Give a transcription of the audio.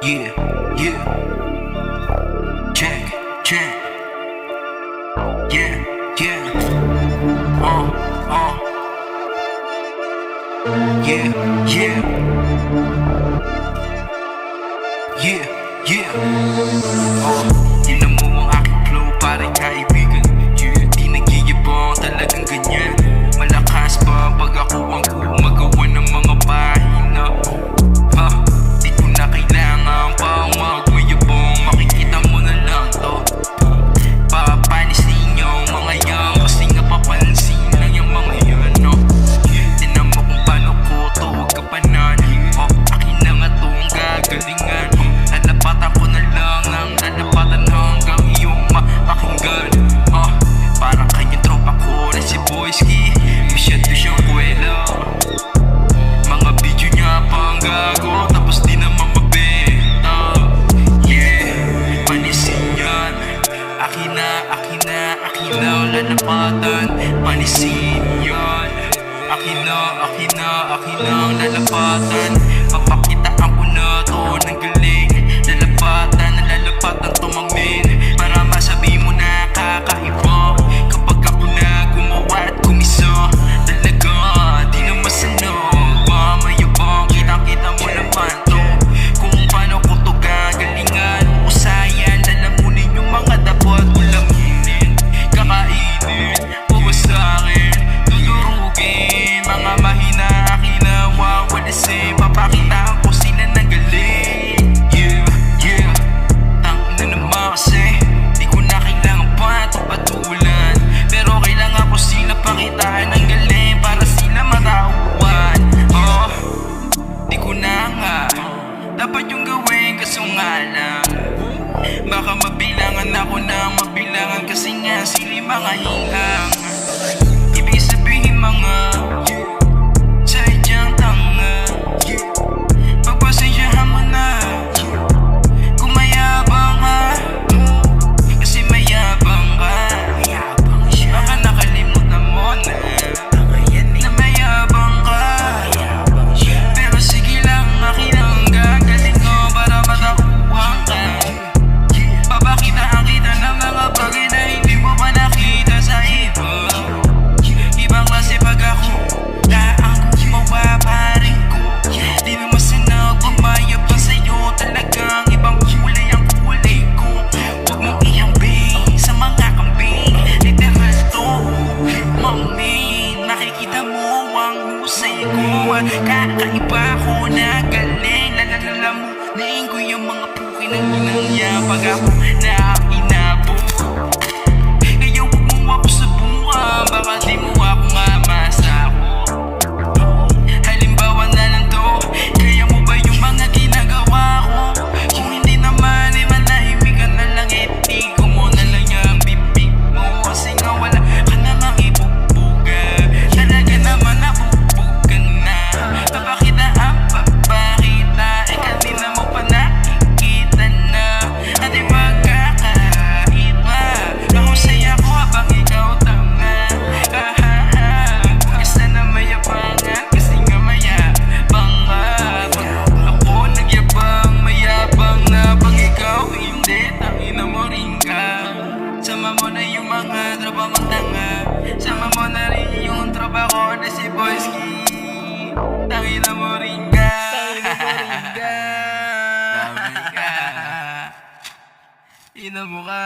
Yeah, yeah. Check, check. Yeah, yeah. Yeah, yeah. Yeah, yeah. Tingnan mo ang aking flow, parang kaibigan. Yeah, di nagigibang, talagang ganyan. Malakas pa pag ako ang gumagawa ng mga pahina. Di ko na kailangan pang magmayabang. Makikita mo na lang to. Papanisin yung mga yan, kasi nga papansin lang yung mga yan, no? Tingnan mo kung paano ko to, huwag ka pananin. Akin na nga tong gagalingan. Lalapatan ko na lang ng lalapatan hanggang iyong mapakinggan. Parang kanyang tropa ko na si Boyski, masyado siyang kwela. Mga video niya pang gago, tapos di naman mabenta. Yeah, panisin yan. Akin na lalapatan. Panisin yan. Akin na ang lalapatan. Papakitaan ko na to ng galing. Lalapatan tumangin, para masabi mo na kakaiba. Kapag ako na gumawa at kumisa, talaga di na masanog. Mamayabang, kitang-kita mo naman to kung paano ko to gagalingan. Usayan, lalamunin yung mga dapat ulaminin. Kakainin, puwasakin, tudurugin. Mga mahina, akin na wawalisin. Papakitaan ko sila ng galing. Yeah, yeah. Tangina naman kasi di ko na kailangan pa itong patulan. Pero kailangan ko sila pakitaan ng galing para sila matauhan. Di ko na nga dapat yung gawin, kaso nga lang baka mabilangan ako ng mabilangan, kasi nga sila mga hingang. Ibig sabihin mga sadyang tanga. Pagpasensyahan mo na kung mayabang ka, kasi mayabang ka. Baka nakalimutan mo na mayabang ka. Pero sige lang, akin ang gagaling ko para matakuhan ka. Papakitaan kita ng mga bagay na hindi mo pa nakita sa iba. Ibang klase pag ako na ang gumawa, paring ko. Di na masanag pumayab pa sa'yo. Talagang ibang kulay ang kulay ko. Huwag mong ihambing sa mga kambing. Literal to, mami. Nakikita mo ang husay ko. Kakaiba ko na galing. Lalalamunin ko yung mga puki ng ginang niya pag ako na inabot. Kaya huwag mo ako sa bunga, baka di mo ako nga masako. Halimbawa na lang to, kaya mo ba yung mga ginagawa ko? Kung hindi naman, manahimik ka na lang. Itigo mo na lang yung bibig mo, kasi nga wala ka namang ibubuga. Talaga naman nabugbog ka na. Papakita ang papakita, kanina mo pa nakikita na. At di magkakaiba, mahusay ako habang ikaw tanga. Isa na mayabangan, kasi nga mayabang ka. Pag ako nagyabang, mayabang na. Pag ikaw hindi, tangina mo rin ka. Sama mo na yung mga tropa mong tanga. Sama mo na rin yung tropa ko na si Boyski. Tangina mo rin ka. Dami ka. Ina mo ka.